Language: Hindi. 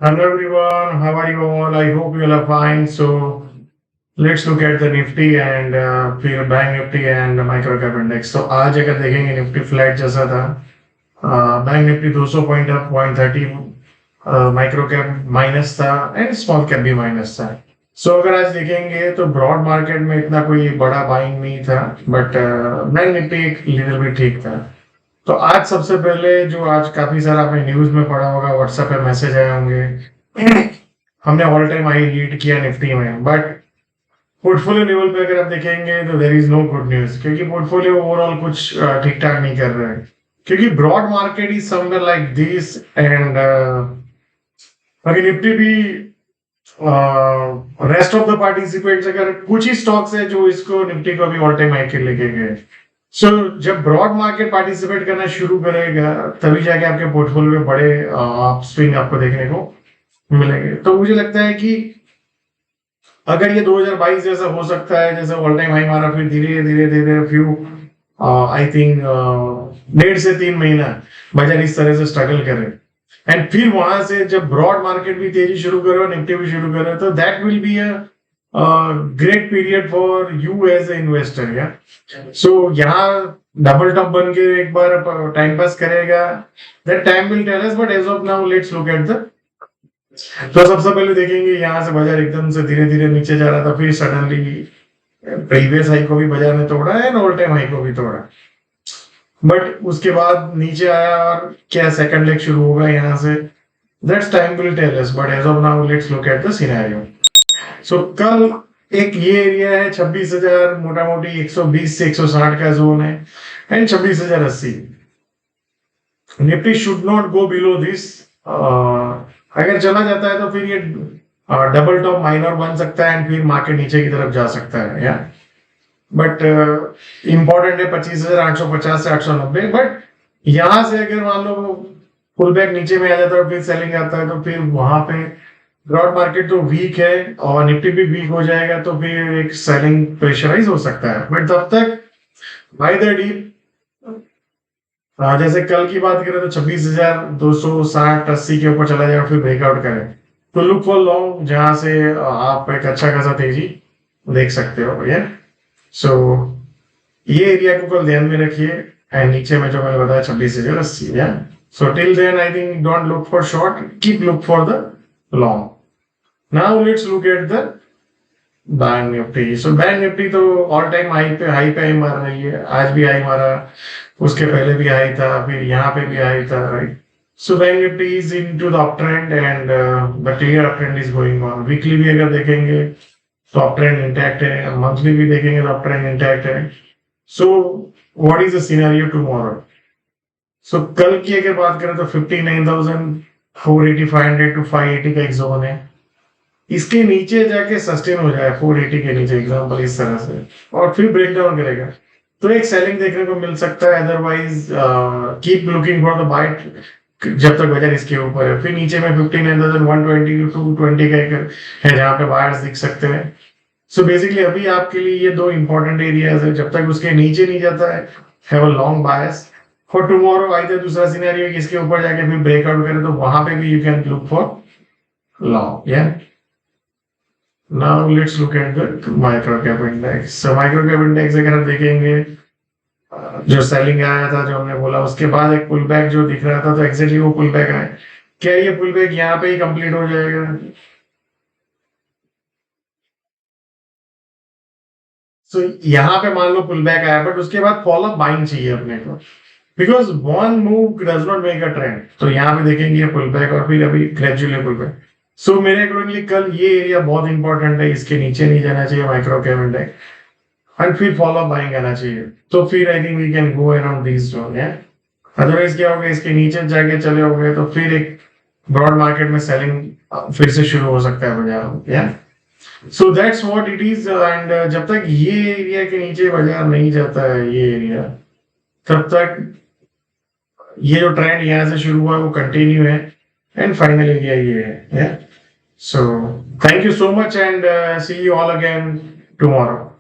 Hello everyone, how are you all? I hope you all are fine. So let's look at the Nifty and फिर bank Nifty and micro cap index. तो आज अगर देखेंगे निफ्टी फ्लैट जैसा था. Bank Nifty 200 point up 0.30. Micro cap minus था एंड स्मॉल कैप भी माइनस था. सो अगर आज देखेंगे तो ब्रॉड मार्केट में इतना कोई बड़ा बाइंग नहीं था, बट बैंक निफ्टी एक लिटिल भी ठीक था. तो आज सबसे पहले जो आज काफी सारा आपने न्यूज में पढ़ा होगा, व्हाट्सएप पे मैसेज आए होंगे, हमने ऑल टाइम हाई हीट किया निफ्टी में. बट पोर्टफोलियो लेवल पे अगर आप देखेंगे तो there is no good news, क्योंकि पोर्टफोलियो ओवरऑल कुछ ठीक ठाक नहीं कर रहे हैं. क्योंकि broad market is somewhere like this and अगर निफ्टी भी रेस्ट ऑफ द पार्टिसिपेंट्स, अगर कुछ ही स्टॉक्स है जो इसको निफ्टी को अभी ऑल टाइम हाई के लेके गए. सो जब ब्रॉड मार्केट पार्टिसिपेट करना शुरू करेगा तभी जाके आपके पोर्टफोलियो में बड़े स्विंग आपको देखने को मिलेंगे. तो मुझे लगता है कि अगर ये 2022 जैसा हो सकता है, जैसे ऑल टाइम हाई मारा, फिर धीरे धीरे धीरे फ्यू आई थिंक 1.5 से 3 महीना बाजार इस तरह से स्ट्रगल करे एंड फिर वहां से जब ब्रॉड मार्केट भी तेजी शुरू करे और निफ्टी भी शुरू करे, तो that will be a great period for you as a investor. या सो यहाँ डबल टॉप बन के एक बार टाइम पास करेगा, that time will tell us. But as of now let's look at the. तो सबसे पहले देखेंगे यहाँ से बाजार एकदम से धीरे धीरे नीचे जा रहा था, फिर सडनली प्रीवियस हाई को भी बाजार ने तोड़ा एंड ऑल टाइम हाई को भी तोड़ा. बट उसके बाद नीचे आया और क्या सेकंड लेग शुरू होगा यहाँ से, that's time will tell us. But as of now let's look at the scenario. So कल एक ये एरिया है 26,000, मोटा मोटी 120 से 160 का जोन है and 26,080. Nifty should not go below this. अगर चला जाता है तो फिर ये डबल टॉप माइनर बन सकता है एंड फिर मार्केट नीचे की तरफ जा सकता है. या बट इंपॉर्टेंट है 25,850 से 890. बट यहां से अगर मान लो पुल बैक नीचे में आ जाता है और फिर सेलिंग आता है, तो फिर वहां पे ब्रॉड मार्केट तो वीक है और निफ्टी भी वीक हो जाएगा, तो फिर एक सेलिंग प्रेशराइज हो सकता है. बट तब तक बाय द डीप, जैसे कल की बात करें तो 26,260-80 के ऊपर चला जाएगा, फिर ब्रेकआउट करे तो लुक फॉर लॉन्ग, जहां से आप एक अच्छा खासा तेजी देख सकते हो. ये सो ये एरिया को कल ध्यान में रखिए एंड नीचे में जो मैंने बताया 26,080. या so till then I think don't look for short, keep look for the long. Now let's look at the bank Nifty. So bank Nifty तो ऑल टाइम हाई पे हाई मार रही है. आज भी हाई मारा, उसके पहले भी हाई था, फिर यहाँ पे भी हाई था, right. So bank nifty is into the up trend and the clear up trend is going on. Weekly भी अगर देखेंगे तो अप ट्रेंड इंटैक्ट है, मंथली भी देखेंगे तो अप ट्रेंड इंटैक्ट है. So what is the scenario tomorrow? So कल की अगर बात करें तो 59,480 500 to 580 का एक जोन है. इसके नीचे जाके सस्टेन हो जाए 480 के नीचे एग्जांपल इस तरह से, और फिर ब्रेक डाउन करेगा तो एक सेलिंग देखने को मिल सकता है. Otherwise keep looking for the bite जब तक बाजार इसके ऊपर है. फिर नीचे में 59,120 to 220 का एक है जहाँ पे बायर्स दिख सकते हैं. सो बेसिकली अभी आपके लिए ये दो इंपॉर्टेंट एरियाज है. जब तक उसके नीचे नहीं जाता है, have a long bias. For tomorrow either दूसरा सिनेरियो इसके ऊपर जाके फिर ब्रेकआउट करे तो वहां पे भी you can look for long. या now let's look at the micro cap index. So micro cap index अगर हम देखेंगे, जो सेलिंग आया था जो हमने बोला, उसके बाद एक पुल बैक जो दिख रहा था, तो एग्जैक्टली वो पुल बैक आया. क्या ये पुल बैक यहाँ पे ही कंप्लीट हो जाएगा? सो यहाँ पे मान लो पुल बैक आया, बट उसके बाद फॉलो अप बाइंग चाहिए अपने को, because one move does not make a trend. तो यहाँ पे देखेंगे पुल बैक और फिर अभी ग्रेजुअली पुल बैक. सो मेरे अकॉर्डिंगली कल ये एरिया बहुत इंपॉर्टेंट है, इसके नीचे नहीं जाना चाहिए माइक्रो कैप इंडेक्स एंड फिर फॉलो अप बाइंग आना चाहिए. तो फिर I think we can go around this zone. है अदरवाइज क्या होगा, इसके नीचे जाके चले हो गए तो फिर एक ब्रॉड मार्केट में सेलिंग फिर से शुरू हो सकता है बाजार. या so that's what it is. And जब तक ये एरिया के नीचे बाजार नहीं जाता है, ये एरिया, तब तक ये जो ट्रेंड यहाँ से शुरू हुआ वो कंटिन्यू है एंड फाइनल एरिया ये है. So thank you so much and see you all again tomorrow.